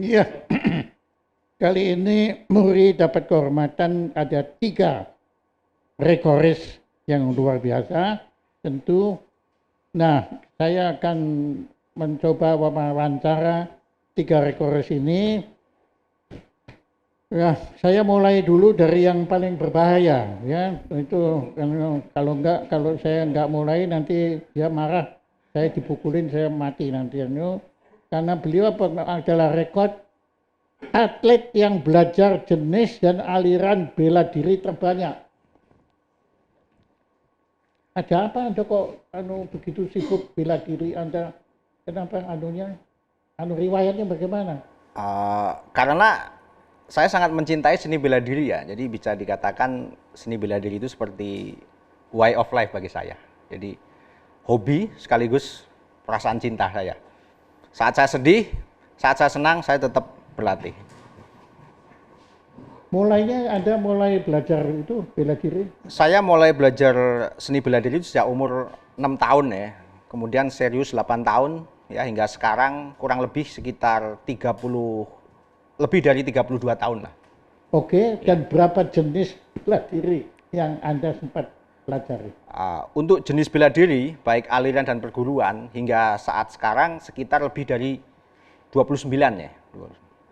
Iya, kali ini Muri dapat kehormatan ada 3 rekoris yang luar biasa. Tentu, nah saya akan mencoba wawancara 3 rekoris ini. Ya, saya mulai dulu dari yang paling berbahaya, ya. Itu kalau saya nggak mulai nanti dia marah, saya dipukulin, saya mati nanti. Karena beliau adalah rekor atlet yang belajar jenis dan aliran bela diri terbanyak. Ada apa Anda kok begitu sibuk bela diri Anda? Kenapa riwayatnya bagaimana? Karena saya sangat mencintai seni bela diri ya. Jadi bisa dikatakan seni bela diri itu seperti way of life bagi saya. Jadi hobi sekaligus perasaan cinta saya. Saat saya sedih, saat saya senang, saya tetap berlatih. Mulainya Anda mulai belajar itu bela diri? Saya mulai belajar seni bela diri sejak umur 6 tahun ya. Kemudian serius 8 tahun ya, hingga sekarang kurang lebih sekitar lebih dari 32 tahun lah. Oke, dan berapa jenis bela diri yang Anda sempat pelajari? Untuk jenis bela diri, baik aliran dan perguruan, hingga saat sekarang sekitar lebih dari 29 ya.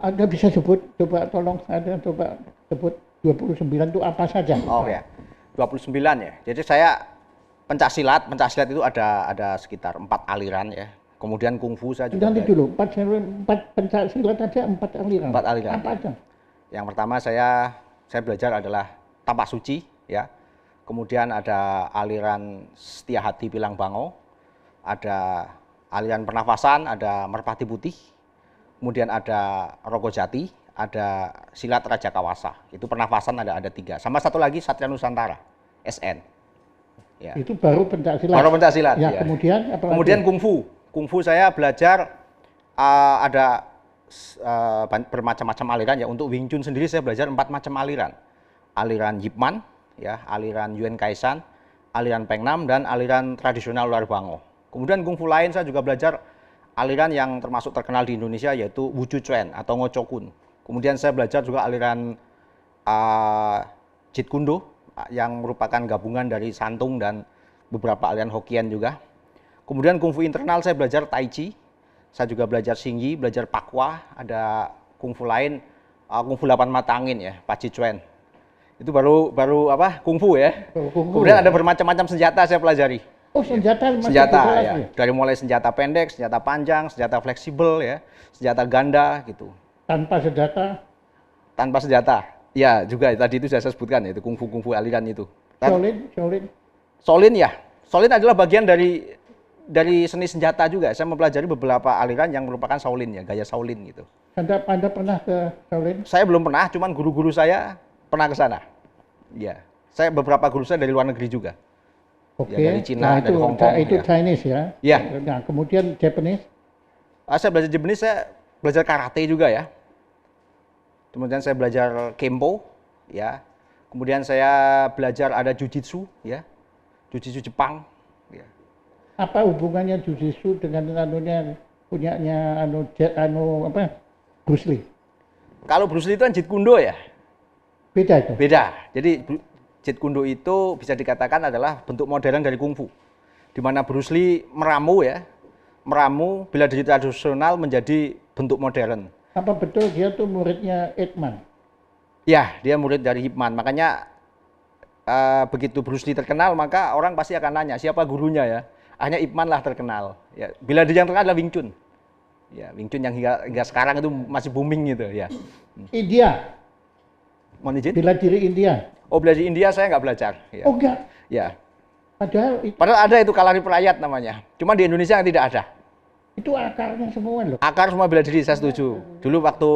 Anda bisa sebut, coba tolong Anda coba sebut 29 itu apa saja? Oh ya, 29 ya. Jadi saya pencaksilat itu ada sekitar 4 aliran ya. Kemudian kungfu saya juga. Nanti dulu, 4 pencaksilat aja 4 aliran. 4 aliran. Apa aja? Yang pertama saya belajar adalah tapak suci ya. Kemudian ada aliran setia hati pilang bango, ada aliran pernafasan, ada merpati putih, kemudian ada rogo jati, ada silat raja kawasa. Itu pernafasan ada 3. Sama satu lagi Satria Nusantara, SN. Ya. Itu baru pencaksilat. Baru pencaksilat. Ya, ya. Kemudian apa lagi? Kemudian kungfu. Kungfu saya belajar ada bermacam-macam aliran ya. Untuk Wing Chun sendiri saya belajar 4 macam aliran. Aliran Yip Man, ya, aliran Yuen Kai San, aliran Peng Nam, dan aliran tradisional luar bango. Kemudian kungfu lain saya juga belajar aliran yang termasuk terkenal di Indonesia yaitu Wushu Chuan atau Ngo Chokun. Kemudian saya belajar juga aliran Jeet Kune Do yang merupakan gabungan dari Santung dan beberapa aliran Hokkien juga. Kemudian kungfu internal saya belajar Tai Chi, saya juga belajar Xingyi, belajar Pakwa, ada kungfu lain, kungfu 8 mata angin ya, Paci Chuan. Itu baru kungfu ya. Kemudian ada bermacam-macam senjata saya pelajari. Oh, senjata ya. Dari mulai senjata pendek, senjata panjang, senjata fleksibel ya, senjata ganda gitu. Tanpa senjata? Tanpa senjata. Ya, juga tadi itu saya sebutkan ya, itu kungfu aliran itu. Shaolin ya. Shaolin adalah bagian dari seni senjata juga. Saya mempelajari beberapa aliran yang merupakan Shaolin ya, gaya Shaolin gitu. Anda pernah ke Shaolin? Saya belum pernah, cuman guru-guru saya pernah ke sana. Ya. Saya beberapa guru saya dari luar negeri juga. Oke. Ya, dari Cina, dari Hong Kong. Itu ya. Chinese ya? Ya. Nah, kemudian Japanese? Saya belajar Japanese, saya belajar karate juga ya. Kemudian saya belajar kempo, ya. Kemudian saya belajar ada jujitsu, ya. Jujitsu Jepang. Ya. Apa hubungannya jujitsu dengan punyanya Bruce Lee? Kalau Bruce Lee itu kan Jeet Kune Do ya. Beda itu? Beda. Jadi Jeet Kune Do itu bisa dikatakan adalah bentuk modern dari kungfu. Di mana Bruce Lee meramu bela diri tradisional menjadi bentuk modern. Apa betul dia tuh muridnya Ip Man? Ya, dia murid dari Ip Man. Makanya begitu Bruce Lee terkenal, maka orang pasti akan nanya siapa gurunya ya. Akhirnya Ip Man lah terkenal. Ya, bela diri yang terkenal adalah Wing Chun. Ya, Wing Chun yang hingga sekarang itu masih booming gitu ya. India. Mohon izin? Bela diri India. Oh, bela diri India saya nggak belajar. Ya. Oh, enggak? Ya. Padahal ada itu Kalari Pelayat namanya. Cuma di Indonesia tidak ada. Itu akarnya semua loh. Akar semua bela diri, saya setuju. Dulu waktu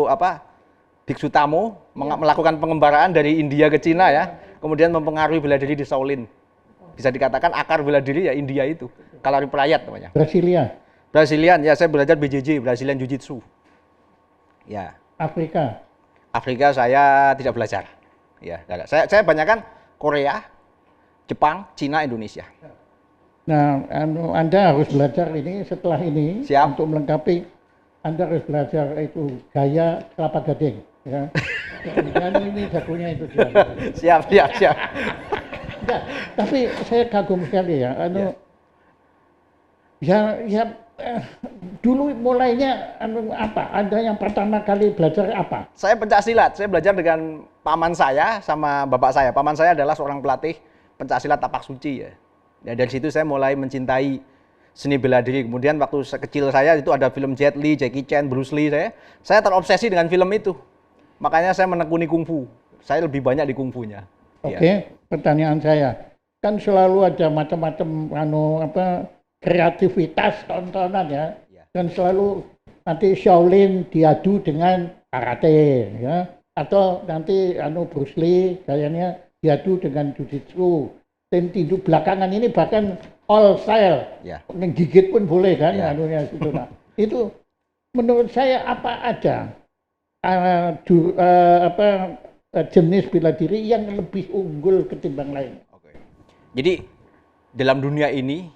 Biksu Tamo melakukan pengembaraan dari India ke Cina ya, kemudian mempengaruhi bela diri di Shaolin. Bisa dikatakan akar bela diri ya India itu. Kalari Pelayat namanya. Brazilian, ya saya belajar BJJ, Brazilian Jiu-Jitsu. Ya. Afrika saya tidak belajar. Ya, saya banyakkan Korea, Jepang, Cina, Indonesia. Nah, Anda harus belajar ini setelah ini. Siap. Untuk melengkapi Anda harus belajar itu gaya kelapa gading, ya. Dan ini jagonya itu dia. Siap, siap, siap. Enggak, tapi saya kagum sekali ya. Ya, dulu mulainya apa? Anda yang pertama kali belajar apa? Saya pencak silat. Saya belajar dengan paman saya sama bapak saya. Paman saya adalah seorang pelatih pencak silat tapak suci ya. Dan dari situ saya mulai mencintai seni bela diri. Kemudian waktu kecil saya itu ada film Jet Li, Jackie Chan, Bruce Lee. Saya terobsesi dengan film itu. Makanya saya menekuni kungfu. Saya lebih banyak di kungfunya. Oke, pertanyaan saya. Kan selalu ada macam-macam kreativitas tontonan ya. Dan selalu nanti Shaolin diadu dengan karate ya. Atau nanti Bruce Lee kayaknya diadu dengan jujitsu. Dan tinju belakangan ini bahkan all style. Menggigit pun boleh kan situ. Nah, itu menurut saya apa ada jenis bela diri yang lebih unggul ketimbang lain. Jadi dalam dunia ini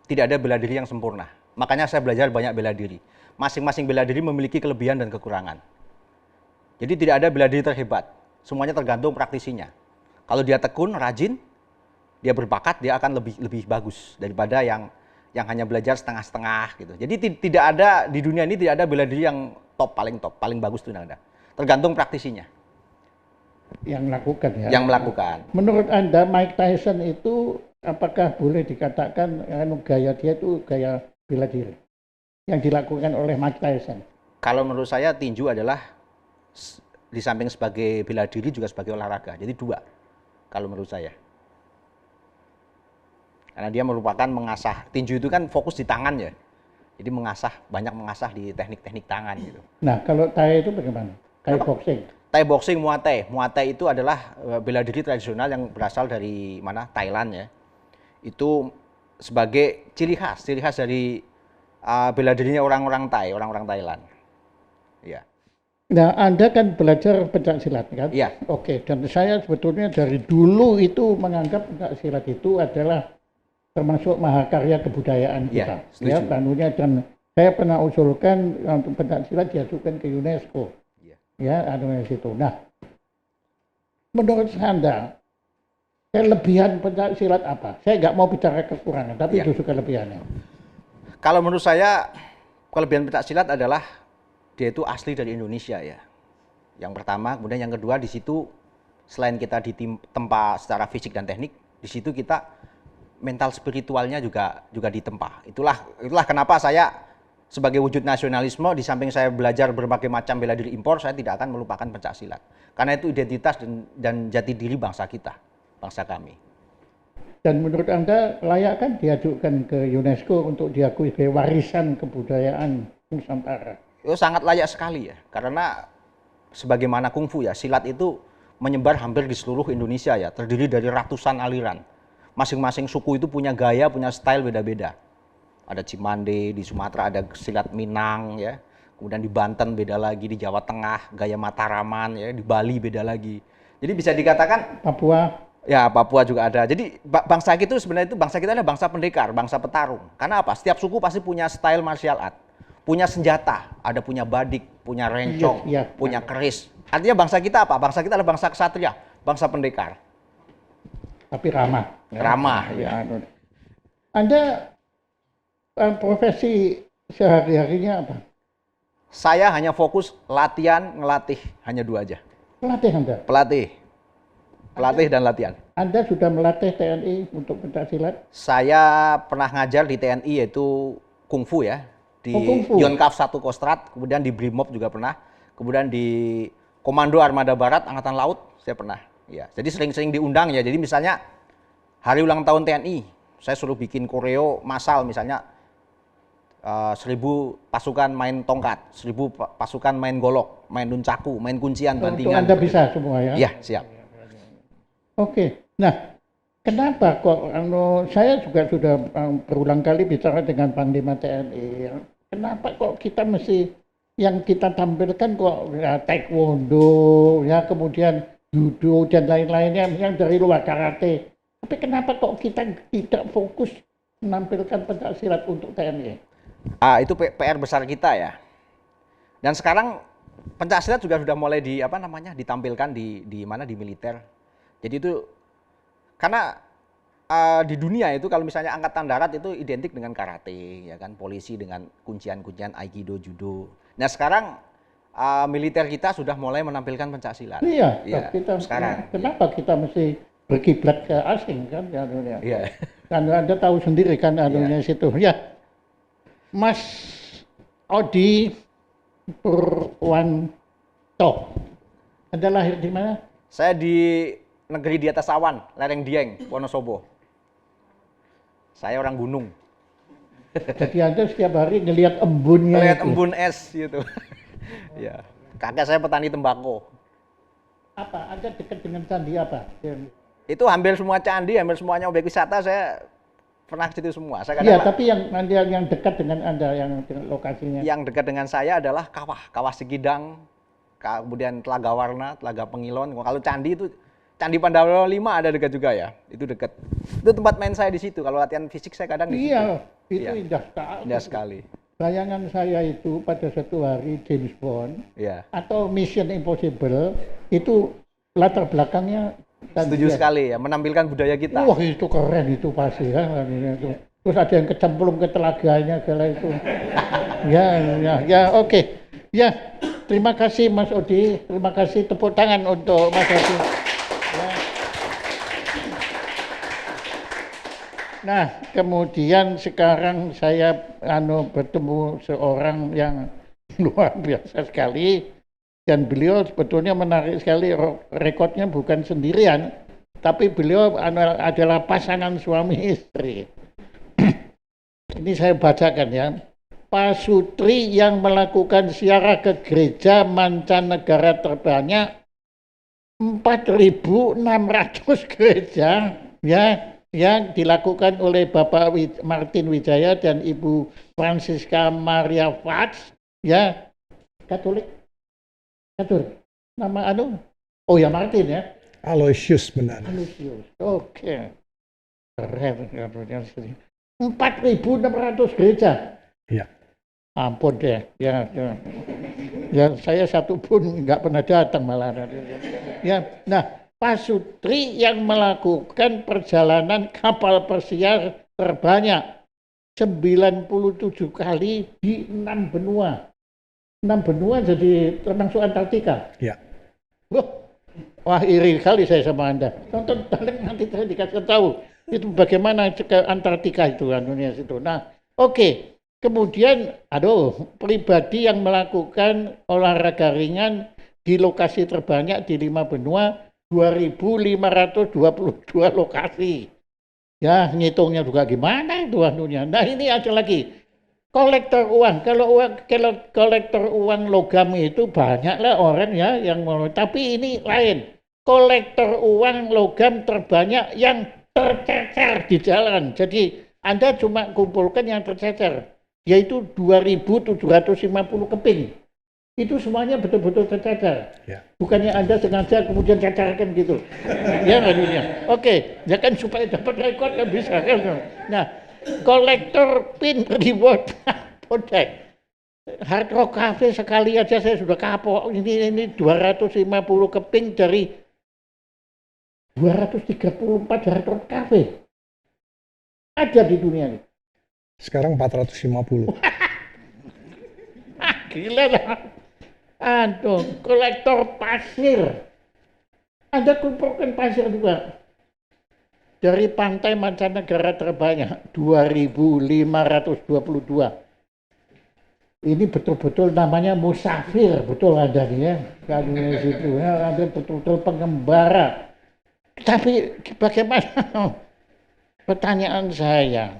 tidak ada bela diri yang sempurna. Makanya saya belajar banyak bela diri. Masing-masing bela diri memiliki kelebihan dan kekurangan. Jadi tidak ada bela diri terhebat. Semuanya tergantung praktisinya. Kalau dia tekun, rajin, dia berbakat, dia akan lebih bagus daripada yang hanya belajar setengah-setengah gitu. Jadi tidak ada di dunia ini tidak ada bela diri yang top, paling bagus itu tidak ada. Tergantung praktisinya. Yang melakukan ya. Yang melakukan. Menurut Anda Mike Tyson itu apakah boleh dikatakan gaya dia itu gaya bela diri yang dilakukan oleh Mike Tyson? Kalau menurut saya tinju adalah di samping sebagai bela diri juga sebagai olahraga. Jadi dua kalau menurut saya. Karena dia merupakan mengasah, tinju itu kan fokus di tangan ya. Jadi banyak mengasah di teknik-teknik tangan gitu. Nah, kalau Thai itu bagaimana? Thai boxing. Thai boxing, Muay Thai. Muay Thai itu adalah bela diri tradisional yang berasal dari mana? Thailand ya. Itu sebagai ciri khas dari bela dirinya orang-orang Thai, orang-orang Thailand. Ya. Nah, Anda kan belajar pencak silat kan? Iya. Oke, dan saya sebetulnya dari dulu itu menganggap pencak silat itu adalah termasuk mahakarya kebudayaan kita. Ya, dan saya pernah usulkan untuk pencak silat diajukan ke UNESCO. Ya, situ. Nah, menurut Anda kelebihan pencak silat apa? Saya nggak mau bicara kekurangan, tapi justru kelebihannya. Kalau menurut saya kelebihan pencak silat adalah dia itu asli dari Indonesia ya. Yang pertama, kemudian yang kedua di situ selain kita ditempa secara fisik dan teknik, di situ kita mental spiritualnya juga ditempa. Itulah kenapa saya sebagai wujud nasionalisme, di samping saya belajar berbagai macam bela diri impor, saya tidak akan melupakan pencak silat. Karena itu identitas dan jati diri bangsa kita, bangsa kami. Dan menurut Anda layak kan diajukan ke UNESCO untuk diakui sebagai warisan kebudayaan Nusantara? Itu sangat layak sekali ya, karena sebagaimana kungfu ya, silat itu menyebar hampir di seluruh Indonesia ya, terdiri dari ratusan aliran. Masing-masing suku itu punya gaya, punya style beda-beda. Ada Cimande, di Sumatera ada silat Minang ya. Kemudian di Banten beda lagi, di Jawa Tengah gaya Mataraman ya, di Bali beda lagi. Jadi bisa dikatakan Papua. Ya, Papua juga ada. Jadi bangsa kita adalah bangsa pendekar, bangsa petarung. Karena apa? Setiap suku pasti punya style martial art. Punya senjata, ada punya badik, punya rencong, punya keris. Artinya bangsa kita apa? Bangsa kita adalah bangsa ksatria, bangsa pendekar. Tapi ramah. Ramah ya. Anda profesi sehari-harinya apa? Saya hanya fokus latihan, ngelatih, hanya dua aja. Pelatih Anda? Pelatih dan latihan. Anda sudah melatih TNI untuk pencak silat? Saya pernah ngajar di TNI yaitu kungfu ya, di Yonkav 1 Kostrad, kemudian di Brimob juga pernah, kemudian di Komando Armada Barat Angkatan Laut saya pernah. Ya, jadi sering-sering diundang ya. Jadi misalnya hari ulang tahun TNI, saya suruh bikin koreo massal misalnya 1000 pasukan main tongkat, 1000 pasukan main golok, main nuncaku, main kuncian, bantingan. Untuk Anda bisa semua ya? Iya, siap. Oke. Nah, kenapa kok saya juga sudah berulang kali bicara dengan Panglima TNI. Kenapa kok kita mesti yang kita tampilkan kok ya, taekwondo ya, kemudian judo dan lain-lainnya yang dari luar karate. Tapi kenapa kok kita tidak fokus menampilkan pencak silat untuk TNI? Itu PR besar kita ya. Dan sekarang pencaksilat juga sudah mulai ditampilkan di mana di militer. Jadi itu karena di dunia itu kalau misalnya angkatan darat itu identik dengan karate, ya kan, polisi dengan kuncian-kuncian aikido, judo. Nah sekarang militer kita sudah mulai menampilkan pencaksilat. Iya, Ya, kita sekarang. kenapa kita mesti berkiblat ke asing kan ya dunia. Iya. Kan Anda tahu sendiri kan anunya situ. Ya. Mas Odi Purwanto. Anda lahir di mana? Saya di negeri di atas awan, lereng Dieng, Wonosobo. Saya orang gunung. Jadi Anda setiap hari ngelihat embunnya Lihat itu. embun es gitu. Ya. Kakek saya petani tembakau. Apa? Anda dekat dengan candi apa? Itu hampir semua candi, hampir semuanya objek wisata saya pernah ke situ semua. Saya Iya, kadang tapi yang dekat dengan Anda yang lokasinya. yang dekat dengan saya adalah Kawah Sikidang, kemudian Telaga Warna, Telaga Pengilon. Kalau candi itu Candi Pandawa 5 ada dekat juga ya. Itu dekat. Itu tempat main saya di situ. Kalau latihan fisik saya kadang di situ. Iya, itu Iya. indah sekali. Indah sekali. Bayangan saya itu pada suatu hari James Bond Iya. atau Mission Impossible itu latar belakangnya Setuju candi. sekali ya, menampilkan budaya kita. Wah itu keren itu pasti ya. Itu. Terus ada yang kecemplung ke telaganya segala itu. Ya, oke. Ya, terima kasih Mas Odi. Terima kasih, tepuk tangan untuk Mas Odi. Ya. Nah, kemudian sekarang saya bertemu seorang yang luar biasa sekali. Dan beliau sebetulnya menarik sekali, rekodnya bukan sendirian, tapi beliau adalah pasangan suami istri. Ini saya bacakan ya. Pasutri yang melakukan ziarah ke gereja mancanegara terbanyak 4.600 gereja ya yang dilakukan oleh Bapak Martin Wijaya dan Ibu Francisca Maria Vaz ya, Katolik. Nama oh ya Martin ya. Aloysius benar. Aloysius. Oke. Keren katanya sini. 4.600 gereja. Iya. Ampun deh. Ya. Ya saya satu pun nggak pernah datang malah. Ya. Nah, Pasutri yang melakukan perjalanan kapal pesiar terbanyak 97 kali di 6 benua. 6 benua jadi termasuk Antartika. Iya. Wah iri kali saya sama Anda. Tonton nanti saya dikasih tahu itu bagaimana ke Antartika itu anunya situ. Nah, oke. Kemudian pribadi yang melakukan olahraga ringan di lokasi terbanyak di 5 benua 2.522 lokasi. Ya, ngitungnya juga gimana itu anunya. Nah, ini ada lagi. Kolektor uang, kalau kolektor uang logam itu banyaklah orang ya yang mau, tapi ini lain. Kolektor uang logam terbanyak yang tercecer di jalan. Jadi Anda cuma kumpulkan yang tercecer, yaitu 2.750 keping. Itu semuanya betul-betul tercecer. Ya. Bukannya Anda sengaja kemudian cecerkan gitu. Ya nggak. Oke, ya kan supaya dapat rekor kan bisa kan. Nah, kolektor pin reward project Hard Rock Cafe sekali aja saya sudah kapok. Ini 250 keping dari 234 Hard Rock Cafe ada di dunia ini. Sekarang 450. Gila lah. Kolektor pasir. Anda kumpulkan pasir juga. Dari pantai mancanegara terbanyak 2.522. Ini betul-betul namanya musafir, betul ada nih ya. Kan situ ya, ada betul-betul pengembara. Tapi bagaimana? Pertanyaan saya,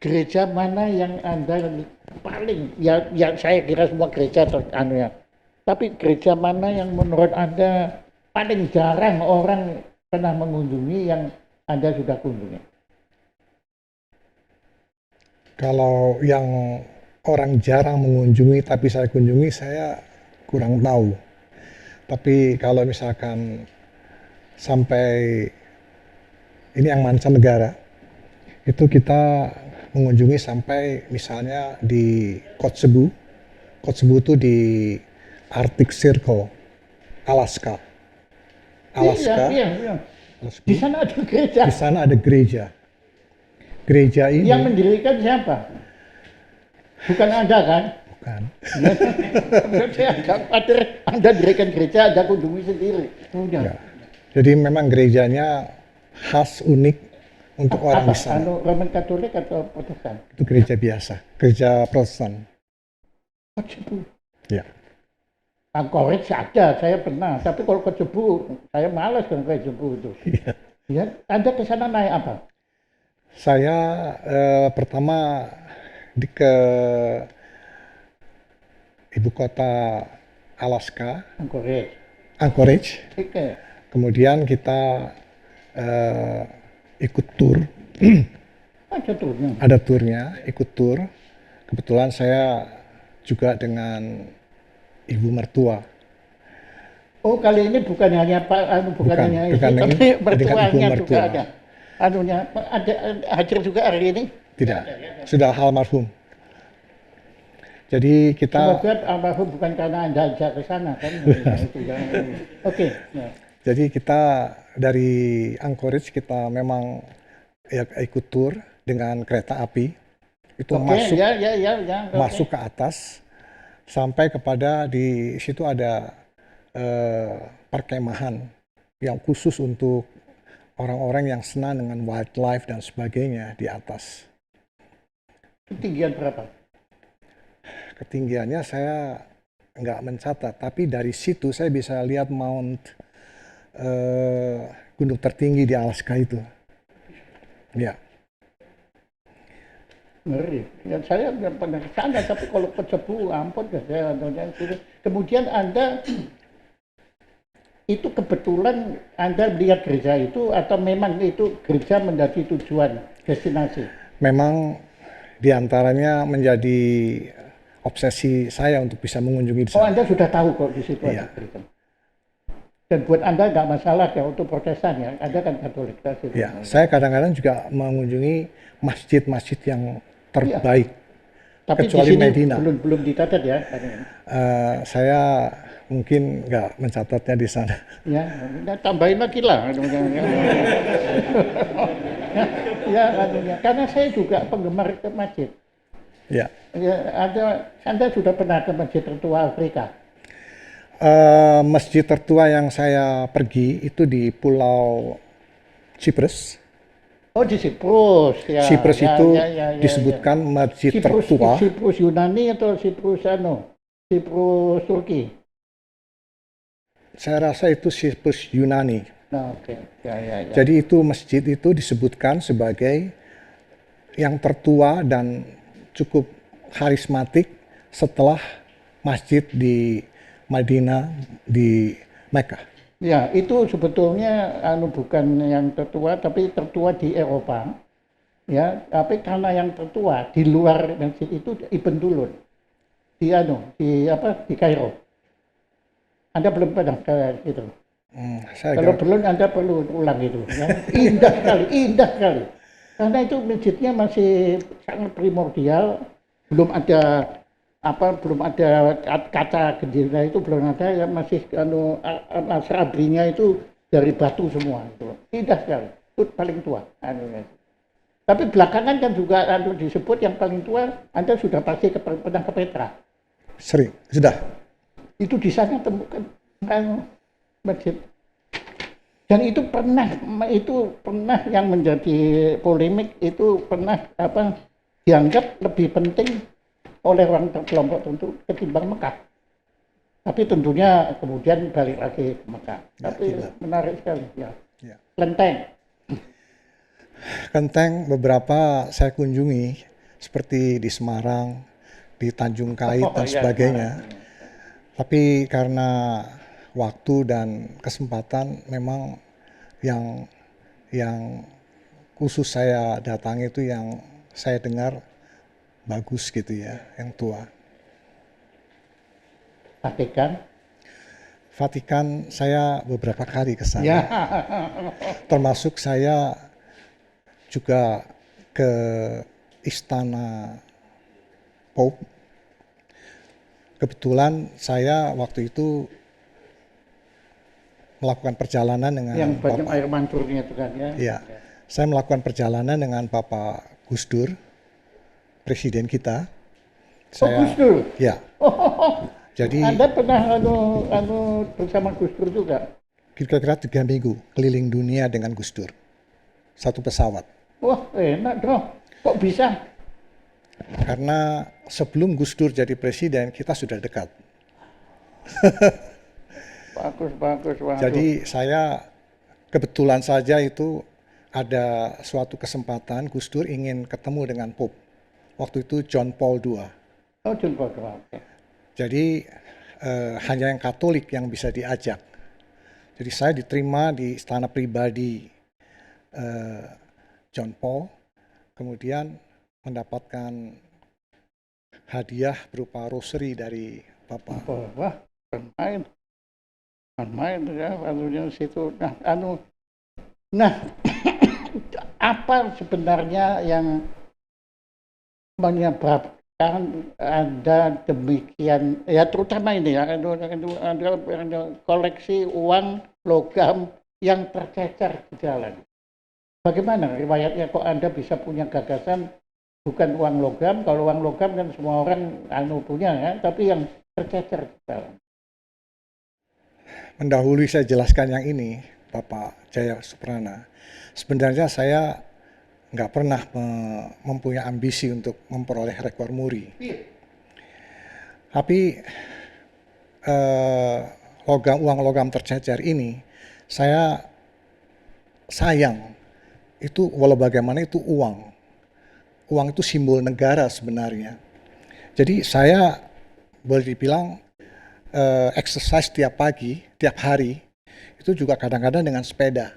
gereja mana yang Anda paling ya saya kira semua gereja ya. Tapi gereja mana yang menurut Anda paling jarang orang pernah mengunjungi yang Anda sudah kunjungi? Kalau yang orang jarang mengunjungi tapi saya kunjungi, saya kurang tahu. Tapi kalau misalkan sampai ini yang mancanegara, itu kita mengunjungi sampai misalnya di Kotzebue. Kotzebue itu di Arctic Circle, Alaska. Alaska. Iya, iya. Alaska. Di sana ada gereja. Di sana ada gereja. Gereja ini Yang mendirikan siapa? Bukan Anda kan? bukan. Saya agak khawatir Anda dirikan gereja, Anda kunjungi sendiri. Udah. Ya. Jadi memang gerejanya khas, unik untuk orang di sana. Roman Katolik atau Protestan? Itu gereja biasa, gereja Protestan. Kocebu. Ya. Anchorage ada, saya pernah. Tapi kalau Kocebu, saya malas dengan Kocebu itu. Iya. Ya, Anda ke sana naik apa? Saya pertama ke ibu kota Alaska, Anchorage. Anchorage. Oke. Kemudian kita ikut tur. Ada turnya. Ada turnya, ikut tur. Kebetulan saya juga dengan ibu mertua. Oh, kali ini bukan hanya Pak, bukan hanya bukan istri, ini, tapi dengan ibu mertuanya juga mertua. ada. Anunya, ada hadir juga hari ini. Tidak, sudah almarhum. Jadi kita, Semoga almarhum bukan karena Anda ajak ke sana kan. Itu ya. Oke. Ya. jadi kita dari Anchorage kita memang ya, ikut tur dengan kereta api. Itu Oke, masuk ya. masuk ke atas sampai kepada di situ ada perkemahan yang khusus untuk orang-orang yang senang dengan wildlife dan sebagainya di atas. Ketinggian berapa? Ketinggiannya saya nggak mencatat, tapi dari situ saya bisa lihat gunung tertinggi di Alaska itu. Ya. Ngeri. Ya, saya nggak pernah ke sana, tapi kalau ke Cebu, ampun dah saya. Kemudian Anda itu kebetulan Anda lihat gereja itu atau memang itu gereja menjadi tujuan destinasi? Memang diantaranya menjadi obsesi saya untuk bisa mengunjungi di Oh, sana. Anda sudah tahu kok di situ Iya. ada gereja. Dan buat Anda nggak masalah ya untuk Protestan ya, Anda kan Katolik. Ya, saya kadang-kadang juga mengunjungi masjid-masjid yang terbaik. Tapi Kecuali di sini Medina. belum dicatat ya. Saya mungkin nggak mencatatnya di sana. Ya, tambahin lagi lah. Ya, karena saya juga penggemar ke masjid. Ya. Ya, Anda sudah pernah ke masjid tertua Afrika? Masjid tertua yang saya pergi itu di Pulau Cyprus. Oh, di Siprus. Ya, Cyprus ya, itu ya, disebutkan masjid Siprus, tertua. Siprus Yunani atau Siprus Siprus Turki? Saya rasa itu Cyprus Yunani. Nah, oke. Ya. Jadi itu masjid itu disebutkan sebagai yang tertua dan cukup karismatik setelah masjid di Madinah di Mekah. Ya, itu sebetulnya bukan yang tertua, tapi tertua di Eropa. Ya, tapi karena yang tertua di luar masjid itu Ibn Tulun di Kairo. Anda belum pernah ke situ. Kalau belum Anda perlu ulang itu. Ya. Indah sekali. Karena itu masjidnya masih sangat primordial, belum ada kaca jendela itu belum ada, ya masih serabinya itu dari batu semua itu. Indah sekali. Itu paling tua. Tapi belakangan kan juga disebut yang paling tua, Anda sudah pasti pernah ke Petra. Sering, sudah. Itu di sana temukan masjid. Dan itu pernah yang menjadi polemik, itu pernah dianggap lebih penting oleh orang kelompok tertentu ketimbang Mekah. Tapi tentunya kemudian balik lagi ke Mekah. Tapi menarik sekali ya. Kelenteng beberapa saya kunjungi seperti di Semarang, di Tanjung Kait dan sebagainya. Tapi karena waktu dan kesempatan memang yang khusus saya datangi itu yang saya dengar bagus gitu ya, yang tua. Vatikan saya beberapa kali ke sana. Ya. Termasuk saya juga ke istana Pope. Kebetulan saya waktu itu melakukan perjalanan dengan Yang banyak air mancurnya itu kan ya. Ya, saya melakukan perjalanan dengan Bapak Gus Dur, presiden kita. Gus Dur. Ya. Jadi Anda pernah bersama Gus Dur juga? kira-kira 3 minggu keliling dunia dengan Gus Dur. Satu pesawat. Wah, enak dong. Kok bisa? Karena sebelum Gus Dur jadi presiden, kita sudah dekat. Bagus. Waduh. Jadi saya kebetulan saja itu ada suatu kesempatan Gus Dur ingin ketemu dengan Pope. Waktu itu John Paul II. Oh, John Paul II. Okay. Jadi hanya yang Katolik yang bisa diajak. Jadi saya diterima di istana pribadi John Paul, kemudian mendapatkan hadiah berupa rosary dari Bapak. Oh, wah, main ya, anunya situ. Nah, apa sebenarnya yang menyebabkan ada demikian, ya terutama ini ya, koleksi uang logam yang tercecer di jalan. Bagaimana riwayatnya kok Anda bisa punya gagasan bukan uang logam? Kalau uang logam kan semua orang punya ya, tapi yang tercecer di jalan. Mendahului saya jelaskan yang ini, Bapak Jaya Suprana. Sebenarnya saya nggak pernah mempunyai ambisi untuk memperoleh rekor muri. Tapi uang logam tercecer ini, saya sayang. Itu walau bagaimana itu uang. Uang itu simbol negara sebenarnya. Jadi saya boleh dibilang exercise tiap pagi, tiap hari, itu juga kadang-kadang dengan sepeda.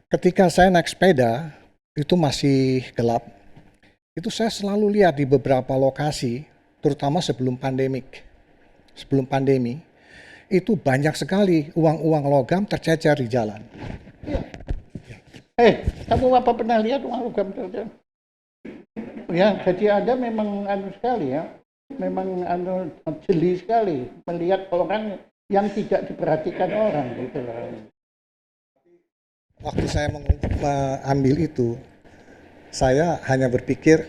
Ketika saya naik sepeda, itu masih gelap, itu saya selalu lihat di beberapa lokasi, terutama sebelum pandemi, itu banyak sekali uang-uang logam tercecer di jalan. Kamu apa pernah lihat uang logam tercecer? Ya, jadi Anda memang sekali ya. Memang jeli sekali melihat orang yang tidak diperhatikan orang gitu loh. Waktu saya mengambil itu, saya hanya berpikir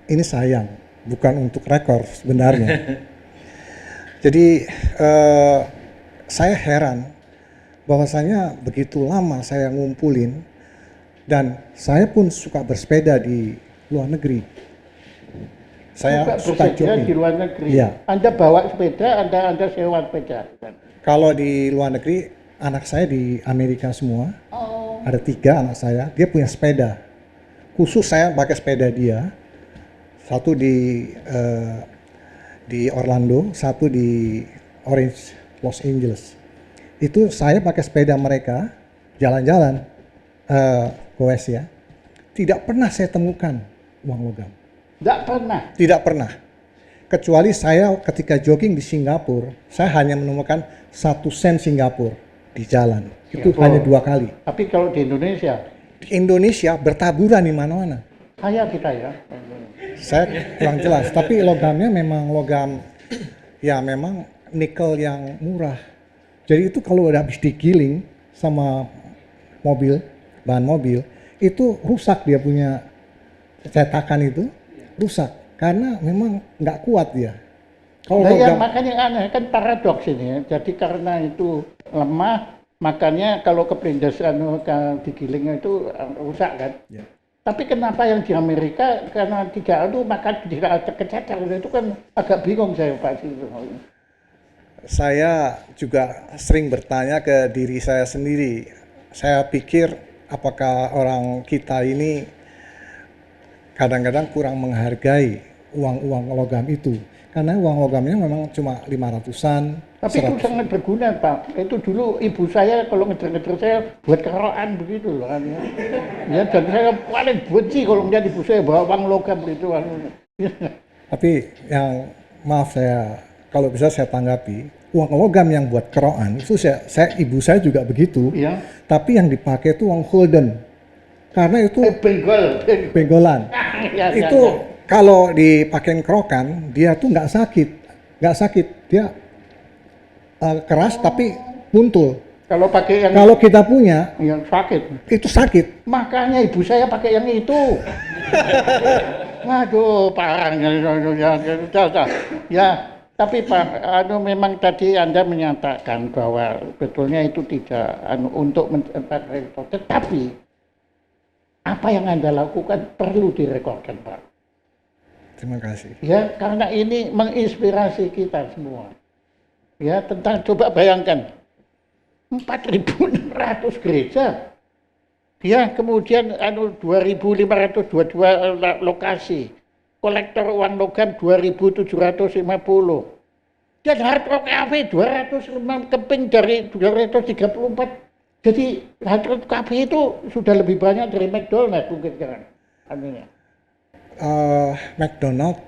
ini sayang, bukan untuk rekor sebenarnya. Jadi saya heran bahwasanya begitu lama saya ngumpulin dan saya pun suka bersepeda di luar negeri. Saya suka jogging di luar negeri. Ya. Anda bawa sepeda, Anda sewa sepeda. Kalau di luar negeri, anak saya di Amerika semua. Oh. Ada 3 anak saya, dia punya sepeda. Khusus saya pakai sepeda dia. Satu di Orlando, satu di Orange, Los Angeles. Itu saya pakai sepeda mereka, jalan-jalan ke West ya. Tidak pernah saya temukan uang logam. Tidak pernah. Kecuali saya ketika jogging di Singapura, saya hanya menemukan 1 sen Singapura di jalan. Itu hanya 2 kali. Tapi kalau di Indonesia? Di Indonesia bertaburan di mana-mana. Kaya kita ya. Saya kurang jelas. Tapi logamnya memang logam, ya memang nikel yang murah. Jadi itu kalau udah habis digiling sama mobil, bahan mobil, itu rusak dia punya cetakan itu. Rusak karena memang nggak kuat dia. Kalau makanya aneh kan paradoks ini ya. Jadi karena itu lemah, makanya kalau kepindas digiling itu rusak kan. Ya. Tapi kenapa yang di Amerika karena tidak maka tidak ada kececer itu kan agak bingung saya Pak. Saya juga sering bertanya ke diri saya sendiri. Saya pikir apakah orang kita ini kadang-kadang kurang menghargai uang-uang logam itu. Karena uang logamnya memang cuma 500-an. Tapi 100. Itu sangat berguna Pak. Itu dulu ibu saya kalau ngejar-ngejar saya buat keroan begitu loh kan. Ya dan saya paling benci kalau melihat ibu saya bawa uang logam itu. Tapi yang maaf saya, kalau bisa saya tanggapi, uang logam yang buat keroan itu ibu saya juga begitu. Iya. Tapi yang dipakai itu uang Holden. karena itu Benggol. benggolan. Ya, ya, Itu ya. kalau dipakein kerokan, dia tuh nggak sakit, dia keras tapi buntul. Kalau pakai yang Kalau kita punya, sakit. itu sakit. Makanya ibu saya pakai yang itu. Aduh, parah. Ya, tapi Pak, memang tadi Anda menyatakan bahwa betulnya itu tidak untuk mencetak rekor. Tetapi apa yang Anda lakukan perlu direkodkan, Pak. Terima kasih. Ya, karena ini menginspirasi kita semua. Ya, coba bayangkan 4.600 gereja. Ya, kemudian 2.522 lokasi. Kolektor uang logam 2.750. Dan Hard Rock Cafe 205 keping dari 234. Jadi Hard Rock Cafe itu sudah lebih banyak dari McDonald mungkin kan. McDonald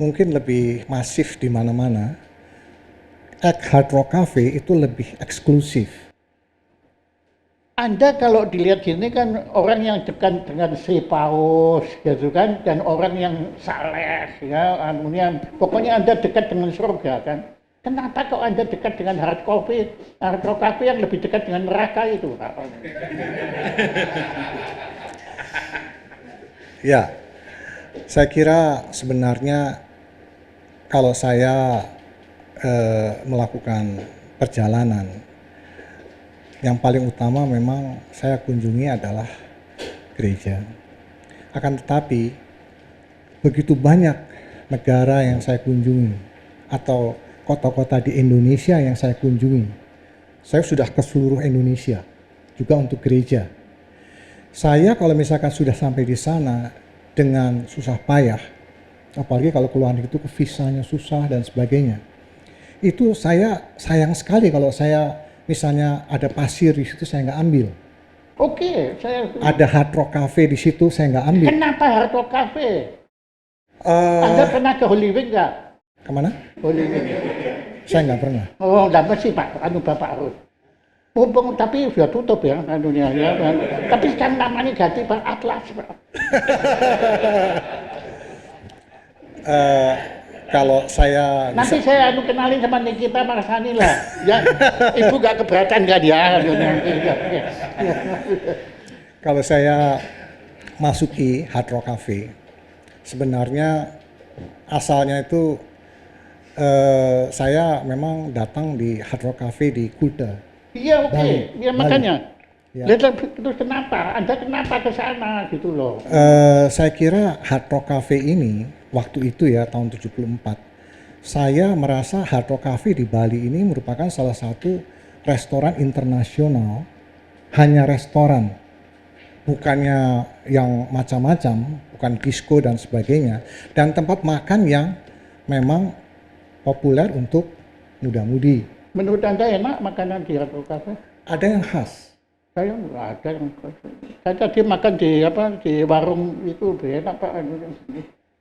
mungkin lebih masif di mana-mana. Hard Rock Cafe itu lebih eksklusif. Anda kalau dilihat gini kan orang yang dekat dengan Sri Paus gitu kan, dan orang yang saleh ya, pokoknya Anda dekat dengan surga kan. Kenapa kok Anda dekat dengan Hard Rock Cafe yang lebih dekat dengan neraka itu? Ya, saya kira sebenarnya kalau saya melakukan perjalanan, yang paling utama memang saya kunjungi adalah gereja. Akan tetapi, begitu banyak negara yang saya kunjungi atau kota-kota di Indonesia yang saya kunjungi. Saya sudah ke seluruh Indonesia, juga untuk gereja. Saya kalau misalkan sudah sampai di sana dengan susah payah, apalagi kalau keluar itu visanya susah dan sebagainya, itu saya sayang sekali kalau saya misalnya ada pasir di situ saya nggak ambil. Oke, ada Hard Rock Cafe di situ saya nggak ambil. Kenapa Hard Rock Cafe? Anda pernah ke Holy Wing nggak? Kemana? Holy Wing. Saya nggak pernah. Oh, nggak mesti Pak, Bapak harus. Mumpung tapi sudah tutup ya, ya. Tapi sekarang namanya ganti Pak Atlas, Pak. Kalau saya nanti saya kenalin sama Nikita Marsani lah. Ya, Ibu nggak keberatan nggak dia? Kalau saya masuki Hard Rock Cafe, sebenarnya asalnya itu saya memang datang di Hard Rock Cafe di Kuta. Iya, oke. Ya makanya. Ya. Terus kenapa? Anda kenapa ke sana gitu loh? Saya kira Hard Rock Cafe ini waktu itu ya tahun 74, saya merasa Hard Rock Cafe di Bali ini merupakan salah satu restoran internasional, hanya restoran, bukannya yang macam-macam, bukan disco dan sebagainya, dan tempat makan yang memang populer untuk muda-mudi. Menurut Anda enak makanan di Hard Rock Cafe? Ada yang khas. Saya nggak ada yang khas. Saya tadi makan di warung itu enak Pak.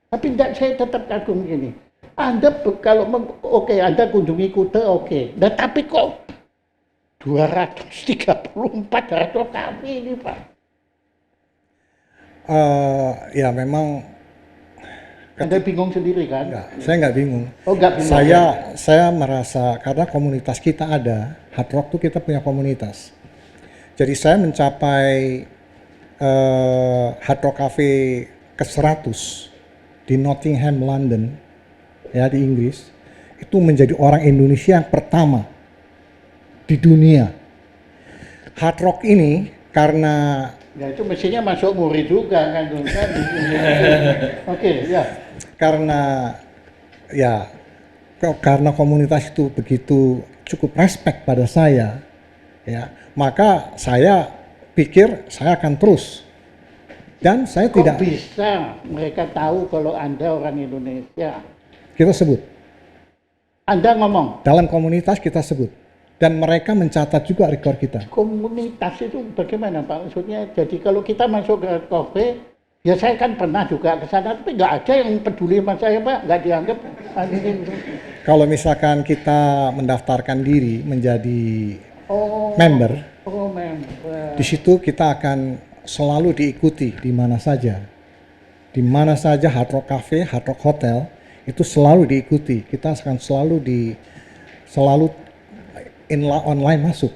Tapi enggak, saya tetap kagum gini. Anda kalau Anda kunjungi Kuta nah, tapi kok 234 Hard Rock Cafe ini Pak? Ya memang. Anda bingung sendiri kan? Enggak, saya nggak bingung. Oh, nggak bingung. Saya merasa karena komunitas kita ada, Hard Rock tuh kita punya komunitas. Jadi saya mencapai Hard Rock Cafe ke-100 di Nottingham, London, ya di Inggris, itu menjadi orang Indonesia yang pertama di dunia. Hard Rock ini karena ya itu mestinya masuk muri juga kan? Oke, ya. Karena komunitas itu begitu cukup respect pada saya, ya, maka saya pikir saya akan terus. Dan saya tidak bisa mereka tahu kalau Anda orang Indonesia? Kita sebut. Anda ngomong? Dalam komunitas kita sebut. Dan mereka mencatat juga rekor kita. Komunitas itu bagaimana Pak? Maksudnya jadi kalau kita masuk ke kafe, ya saya kan pernah juga ke sana, tapi nggak ada yang peduli sama saya Pak, nggak dianggap. Kalau misalkan kita mendaftarkan diri menjadi member, Di situ kita akan selalu diikuti di mana saja. Di mana saja Hard Rock Cafe, Hard Rock Hotel itu selalu diikuti. Kita akan selalu online masuk.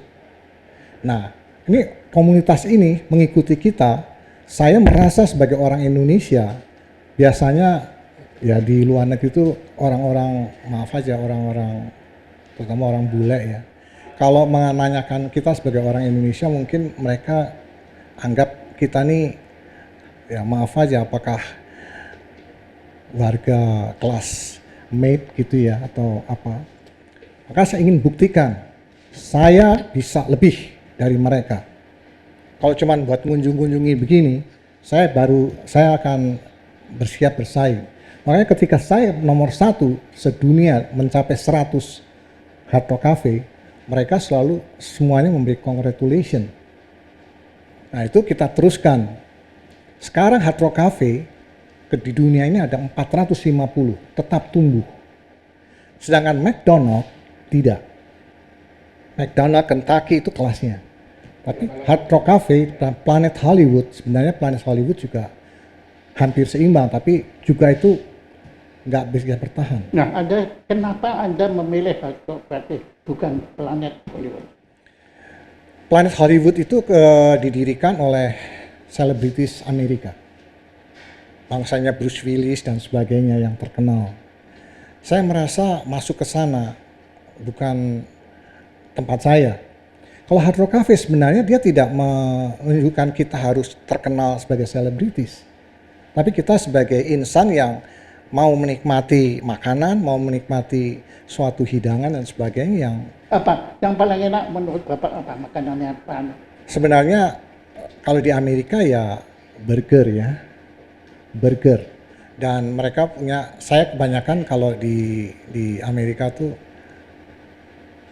Nah, ini komunitas ini mengikuti kita. Saya merasa sebagai orang Indonesia, biasanya ya di luar negeri itu orang-orang, maaf aja, orang-orang terutama orang bule ya. Kalau menanyakan kita sebagai orang Indonesia, mungkin mereka anggap kita nih, ya maaf aja, apakah warga kelas made gitu ya atau apa. Maka saya ingin buktikan saya bisa lebih dari mereka. Kalau cuman buat kunjungi begini, saya akan bersiap bersaing. Makanya ketika saya nomor 1 sedunia mencapai 100 Hard Rock Cafe, mereka selalu semuanya memberi congratulation. Nah itu kita teruskan. Sekarang Hard Rock Cafe di dunia ini ada 450, tetap tumbuh. Sedangkan McDonald tidak. McDonald, Kentucky itu kelasnya. Tapi Hard Rock Cafe dan Planet Hollywood, sebenarnya Planet Hollywood juga hampir seimbang, tapi juga itu nggak bisa bertahan. Nah, kenapa Anda memilih Hard Rock Cafe bukan Planet Hollywood? Planet Hollywood itu didirikan oleh selebritis Amerika. Bangsanya Bruce Willis dan sebagainya yang terkenal. Saya merasa masuk ke sana bukan tempat saya. Kalau Hard Rock Cafe sebenarnya dia tidak menunjukkan kita harus terkenal sebagai selebritis. Tapi kita sebagai insan yang mau menikmati makanan, mau menikmati suatu hidangan dan sebagainya yang... Apa yang paling enak menurut Bapak, apa makanannya apa? Sebenarnya kalau di Amerika ya burger ya. Burger. Dan mereka punya, saya kebanyakan kalau di Amerika tuh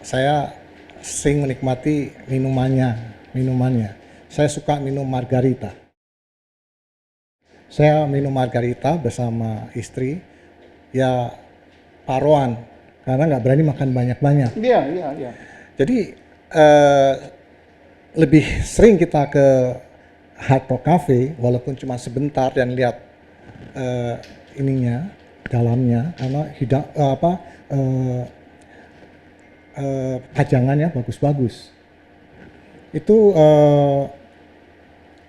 saya sering menikmati minumannya. Saya suka minum margarita. Saya minum margarita bersama istri, ya paruan, karena nggak berani makan banyak-banyak. Iya. Jadi lebih sering kita ke Hard Rock Cafe, walaupun cuma sebentar dan lihat ininya, dalamnya, karena pajangannya bagus-bagus. Itu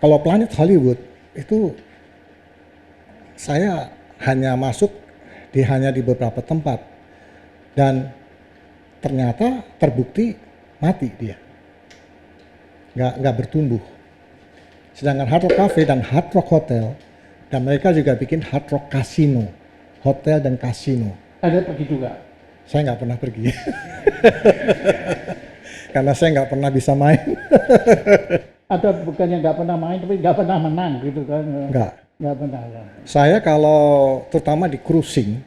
kalau Planet Hollywood itu saya hanya masuk hanya di beberapa tempat dan ternyata terbukti mati dia, nggak bertumbuh. Sedangkan Hard Rock Cafe dan Hard Rock Hotel, dan mereka juga bikin Hard Rock Casino, hotel dan kasino. Ada pergi juga? Saya nggak pernah pergi, karena saya nggak pernah bisa main. Atau bukannya nggak pernah main, tapi nggak pernah menang gitu kan? Nggak pernah ya. Saya kalau terutama di cruising,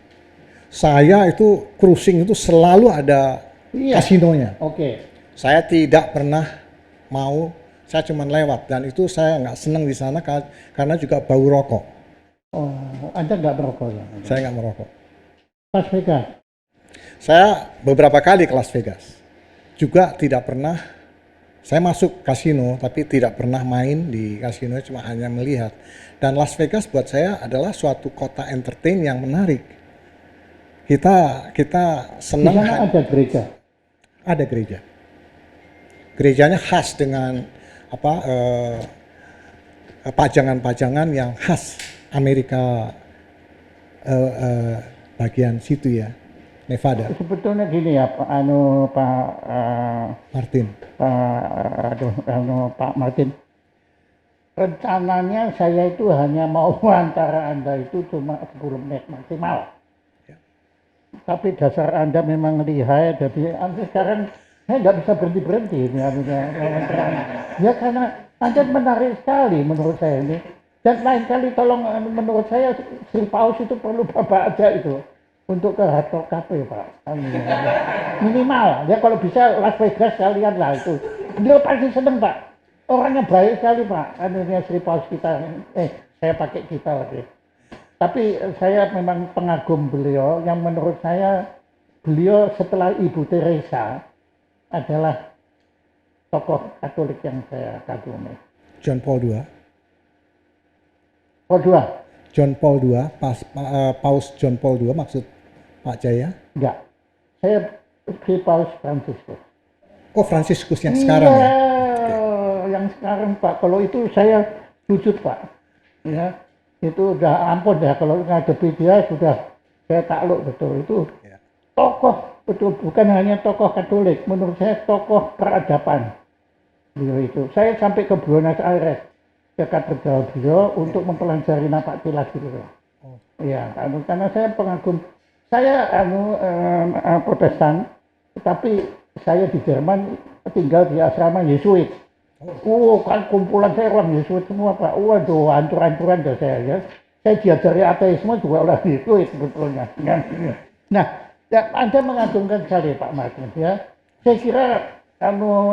saya itu cruising itu selalu ada kasinonya. Oke. Saya tidak pernah mau, saya cuma lewat dan itu saya nggak senang di sana karena juga bau rokok. Oh, Anda nggak merokok ya? Saya nggak merokok. Las Vegas? Saya beberapa kali ke Las Vegas. Juga tidak pernah, saya masuk kasino tapi tidak pernah main di kasino, cuma hanya melihat. Dan Las Vegas buat saya adalah suatu kota entertain yang menarik. Kita senang. Di sana ada gereja? Ada gereja. Gerejanya khas dengan pajangan-pajangan yang khas Amerika bagian situ ya, Nevada. Sebetulnya gini ya, Pak Martin. Pak Martin. Rencananya saya itu hanya mau antara Anda itu cuma 10 menit maksimal. Ya. Tapi dasar Anda memang lihai, jadi Anda sekarang saya nggak bisa berhenti ya karena Anda menarik sekali menurut saya ini. Dan lain kali tolong, menurut saya Sri Paus itu perlu Bapak aja itu untuk ke Hard Rock Cafe, Pak. Minimal ya, kalau bisa Las Vegas sekalian lah itu. Beliau pasti seneng, Pak. Orangnya baik sekali, Pak. Sri Paus kita. Saya pakai kita lagi. Tapi saya memang pengagum beliau, yang menurut saya beliau setelah Ibu Teresa adalah tokoh Katolik yang saya kagumi. John Paul II. Oh dua? John Paul II, Paus John Paul II maksud Pak Jaya? Enggak. Saya si Paus Fransiskus. Oh, Fransiskus yang sekarang ya? Iya, yang sekarang Pak. Kalau itu saya sujud Pak. Ya, itu udah ampun ya. Kalau ngadepi dia sudah saya takluk betul. Itu Ya. tokoh betul, bukan hanya tokoh Katolik. Menurut saya tokoh peradaban. Beliau itu. Saya sampai ke Buenos Aires, ke katedral beliau untuk mempelajari napak tilas beliau. Oh. Iya, karena saya pengagum. Saya Protestan, tetapi saya di Jerman tinggal di asrama Yesuit. Kan kumpulan saya orang Yesuit semua Pak. Waduh, hancur-hancuran dah saya ya. Saya diajari ateisme juga oleh Yesuit sebetulnya. Nah, ya, Anda mengagumkan sekali Pak Martin ya. Saya kira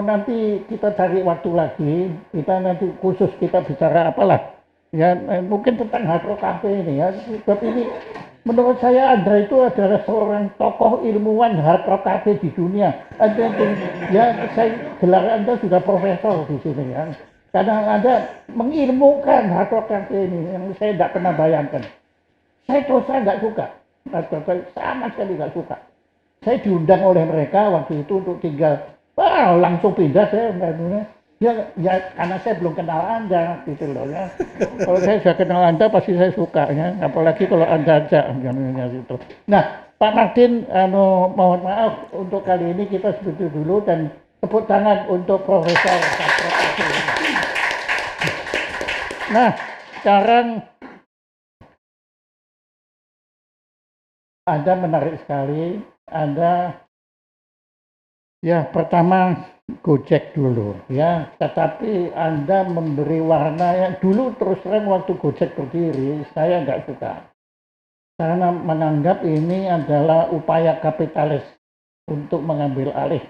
nanti kita cari waktu lagi, kita nanti khusus kita bicara apalah. Ya, mungkin tentang Hard Rock Cafe ini ya. Sebab ini menurut saya Anda itu adalah seorang tokoh ilmuwan Hard Rock Cafe di dunia. Anda ya, saya gelar Anda sudah profesor di sini ya. Karena Anda mengilmukan Hard Rock Cafe ini yang saya tidak pernah bayangkan. Saya terus nggak suka, sama sekali nggak suka. Saya diundang oleh mereka waktu itu untuk tinggal, langsung pindah saya. Ya karena saya belum kenal Anda gitu loh ya. Kalau saya sudah kenal Anda pasti saya suka ya, apalagi kalau Anda ajak gitu. Nah, Pak Martin, mohon maaf untuk kali ini kita seperti dulu dan tepuk tangan untuk Profesor Satrio. Nah, sekarang Anda menarik sekali. Anda ya pertama Gojek dulu ya, tetapi Anda memberi warna yang dulu terus terang waktu Gojek berdiri saya nggak suka karena menganggap ini adalah upaya kapitalis untuk mengambil alih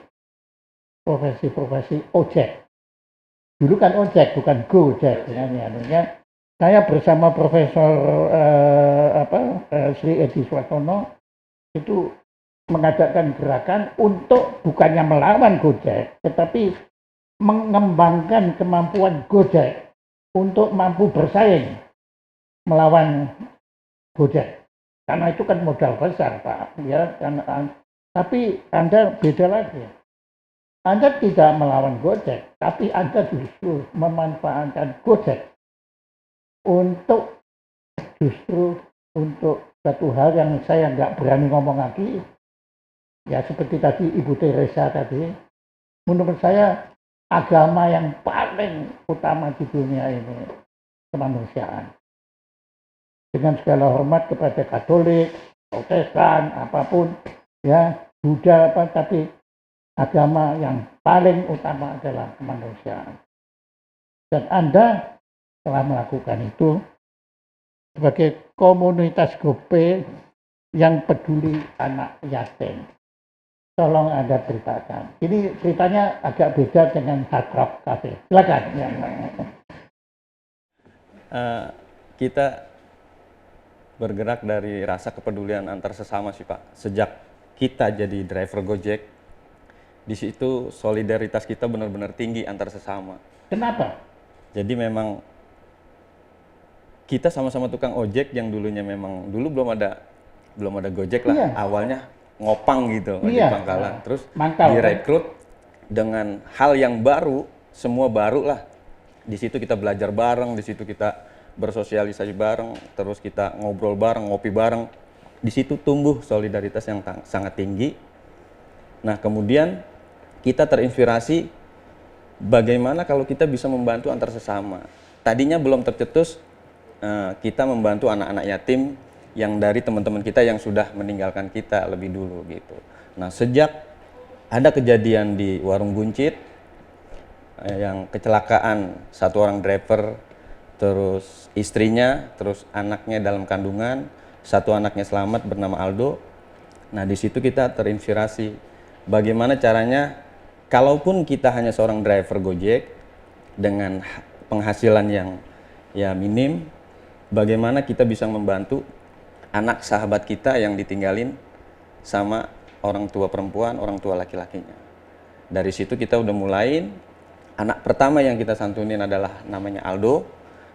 profesi-profesi ojek. Dulu kan ojek bukan Gojek ya. Saya bersama Profesor Sri Edi Swatono itu mengadakan gerakan untuk bukannya melawan Gojek, tetapi mengembangkan kemampuan Gojek untuk mampu bersaing melawan Gojek. Karena itu kan modal besar, Pak. Ya, tapi Anda beda lagi. Anda tidak melawan Gojek, tapi Anda justru memanfaatkan Gojek untuk satu hal yang saya nggak berani ngomong lagi. Ya seperti tadi Ibu Teresa tadi, menurut saya agama yang paling utama di dunia ini kemanusiaan. Dengan segala hormat kepada Katolik, Protestan, apapun, ya Buddha tapi agama yang paling utama adalah kemanusiaan. Dan Anda telah melakukan itu sebagai komunitas GoPay yang peduli anak yatim. Tolong Anda ceritakan. Ini ceritanya agak beda dengan Hard Rock Cafe. Silakan. Ya. Kita bergerak dari rasa kepedulian antar sesama sih Pak. Sejak kita jadi driver Gojek, di situ solidaritas kita benar-benar tinggi antar sesama. Kenapa? Jadi memang kita sama-sama tukang ojek yang dulunya memang dulu belum ada Gojek lah. Iya. Awalnya ngopang gitu, ojek Iya. pangkalan. Terus Mantap, direkrut dengan hal yang baru, semua baru lah. Di situ kita belajar bareng, di situ kita bersosialisasi bareng, terus kita ngobrol bareng, ngopi bareng. Di situ tumbuh solidaritas yang sangat tinggi. Nah, kemudian kita terinspirasi bagaimana kalau kita bisa membantu antar sesama. Tadinya belum tercetus kita membantu anak-anak yatim yang dari teman-teman kita yang sudah meninggalkan kita lebih dulu gitu. Nah, sejak ada kejadian di Warung Buncit yang kecelakaan satu orang driver, terus istrinya, terus anaknya dalam kandungan, satu anaknya selamat bernama Aldo. Nah, di situ kita terinspirasi bagaimana caranya kalaupun kita hanya seorang driver Gojek dengan penghasilan yang ya minim, bagaimana kita bisa membantu anak sahabat kita yang ditinggalin sama orang tua perempuan, orang tua laki-lakinya. Dari situ kita udah mulai Anak pertama yang kita santunin adalah namanya Aldo.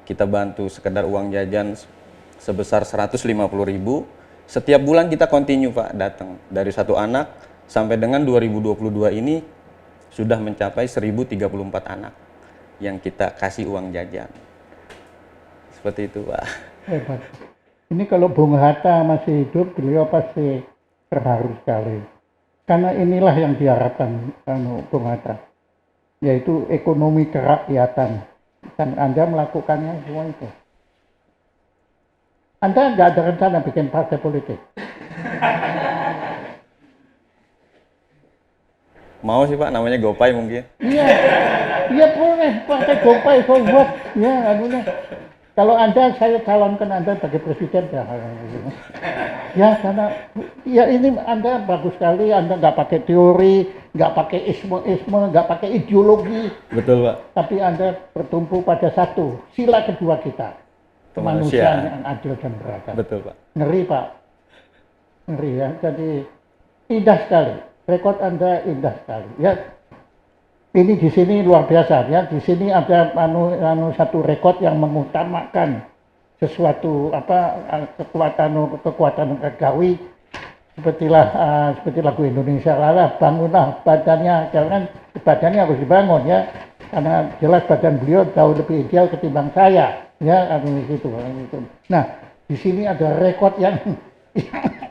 Kita bantu sekedar uang jajan sebesar 150.000. Setiap bulan kita continue Pak datang. Dari satu anak sampai dengan 2022 ini sudah mencapai 1034 anak yang kita kasih uang jajan. Seperti itu Pak. Hebat. Ini kalau Bung Hatta masih hidup, beliau pasti terharu sekali. Karena inilah yang diharapkan Bung Hatta, yaitu ekonomi kerakyatan. Dan Anda melakukannya semua itu. Anda nggak ada rencana bikin partai politik? Mau sih Pak, namanya Gopay mungkin. Iya, iya boleh partai Gopay, so what? Ya, anunya. Kalau Anda, saya calonkan Anda sebagai presiden ya. Ya, karena ya ini Anda bagus sekali, Anda nggak pakai teori, nggak pakai isme, nggak pakai ideologi. Betul Pak. Tapi Anda bertumpu pada satu, sila kedua kita. Kemanusiaan yang adil dan beradab. Betul Pak. Ngeri Pak. Ngeri ya, jadi indah sekali. Rekod Anda indah sekali. Ya, ini di sini luar biasa ya. Di sini ada satu rekod yang mengutamakan sesuatu kekuatan regawi seperti lagu Indonesia Raya, bangunlah badannya, jangan badannya harus dibangun ya, karena jelas badan beliau jauh lebih ideal ketimbang saya ya, gitu. Nah di sini ada rekod yang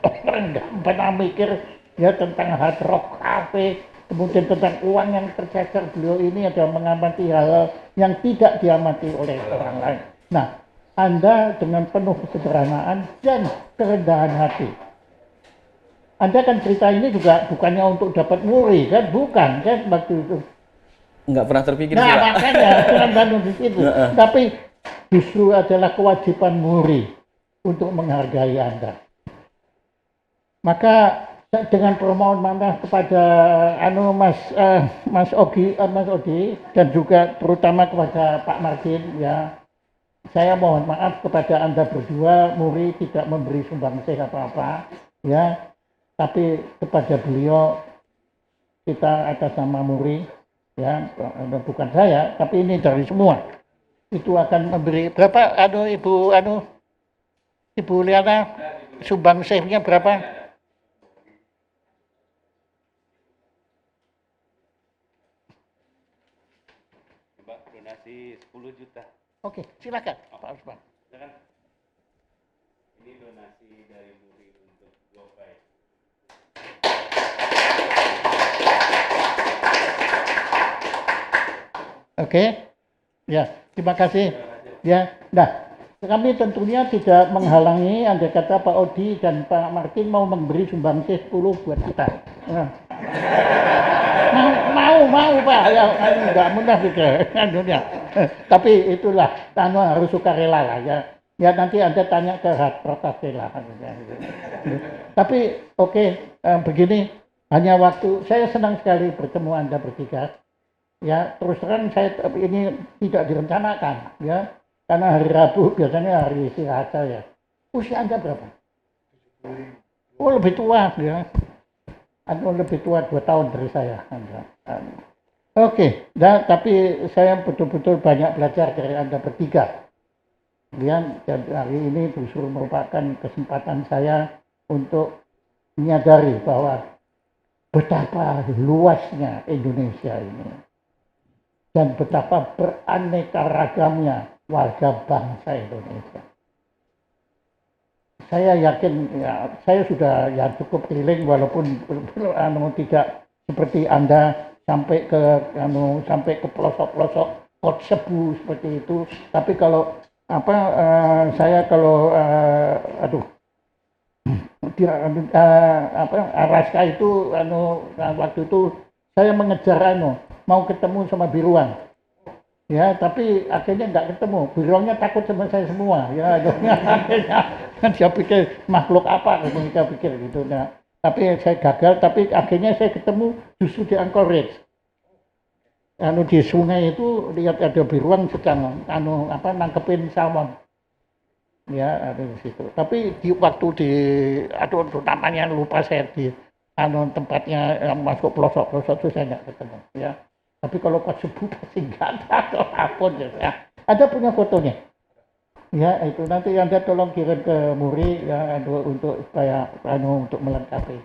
orang nggak pernah mikir ya tentang hard rock cafe. Kemudian tentang uang yang tercecer, beliau ini ada mengamati hal yang tidak diamati oleh orang lain. Nah, Anda dengan penuh kesederhanaan dan kerendahan hati. Anda kan cerita ini juga bukannya untuk dapat muri, kan? Bukan, kan? Waktu itu. Nggak pernah terpikir sih Nah, Pak. makanya jangan bangun di situ. Tapi justru adalah kewajiban muri untuk menghargai Anda. Maka dengan permohonan maaf kepada Mas Ogi dan juga terutama kepada Pak Martin ya, saya mohon maaf kepada Anda berdua, muri tidak memberi sumbangsih apa-apa ya, tapi kepada beliau kita atas nama muri ya, bukan saya tapi ini dari semua itu akan memberi berapa Ibu Liana sumbangsihnya berapa? Donasi 10 juta. Oke, silakan Pak Usman. Ini donasi dari Muri untuk Gopay. Oke, ya terima kasih. Ya, nah kami tentunya tidak menghalangi andai kata Pak Odi dan Pak Martin mau memberi sumbangsih 10 buat kita. Nah. mau Pak, ya nggak mudah gitu anunya. Tapi itulah harus sukarela lah ya. Ya nanti Anda tanya ke Hard Rock Cafe lah. Tapi oke, begini, hanya waktu saya senang sekali bertemu Anda bertiga. Ya terus terang saya ini tidak direncanakan ya, karena hari Rabu biasanya hari istirahat saya. Usia Anda berapa? Oh lebih tua ya. Lebih tua 2 tahun dari saya. Oke, tapi saya betul-betul banyak belajar dari Anda bertiga. Dan hari ini justru merupakan kesempatan saya untuk menyadari bahwa betapa luasnya Indonesia ini. Dan betapa beraneka ragamnya warga bangsa Indonesia. Saya yakin ya, saya sudah ya cukup keliling walaupun tidak seperti Anda sampai ke pelosok-pelosok Kotsebu seperti itu. Tapi kalau saya kalau Araska itu waktu itu saya mengejar mau ketemu sama Biruan. Ya, tapi akhirnya nggak ketemu. Biruannya takut sama saya semua. Ya, akhirnya dia pikir makhluk apa, kita pikir gitu. Nah, tapi saya gagal. Tapi akhirnya saya ketemu justru di Anchorage. Di sungai itu lihat ada biruan sedang nangkepin salmon. Ya, ada di situ. Tapi di waktu namanya lupa saya di tempatnya masuk pelosok-pelosok itu saya nggak ketemu. Ya. Tapi kalau pas subuh pasti nggak ada apapun. Ya. Ada punya fotonya. Ya itu nanti Anda tolong kirim ke Muri ya untuk supaya untuk melengkapi.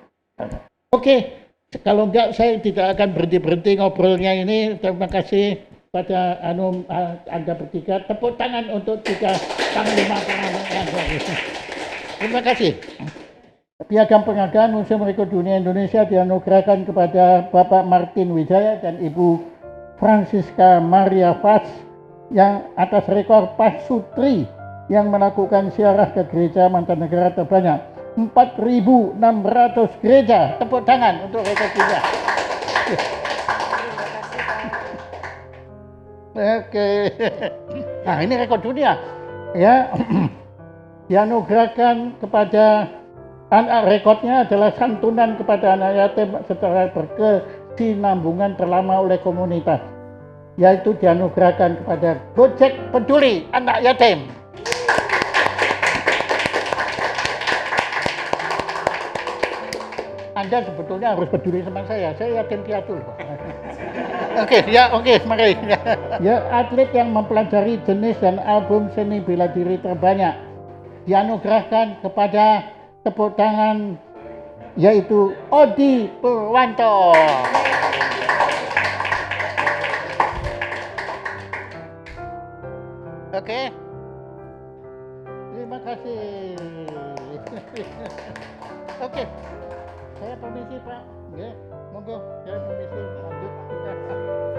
Oke, kalau enggak saya tidak akan berhenti ngobrolnya ini. Terima kasih pada Anda bertiga. Tepuk tangan untuk tiga panglima yang bagus. Terima kasih. Piagam penghargaan Museum Rekor Dunia Indonesia dianugerahkan kepada Bapak Martin Wijaya dan Ibu Francisca Maria Vaz yang atas rekor pasutri yang melakukan ziarah ke gereja mancanegara terbanyak 4.600 gereja. Tepuk tangan untuk rekor dunia. Oke. Nah, ini rekor dunia. Ya. Dianugerahkan kepada rekodnya adalah santunan kepada anak yatim secara berkesinambungan terlama oleh komunitas, yaitu dianugerahkan kepada Gojek Peduli Anak Yatim. Anda sebetulnya harus peduli sama saya yatim piatu loh. Oke, mari. Ya, atlet yang mempelajari jenis dan album seni bela diri terbanyak dianugerahkan kepada tepuk tangan yaitu Odi Purwanto. Oke. Terima kasih. Oke. Saya permisi Pak. Nggih, monggo saya permisi lanjut.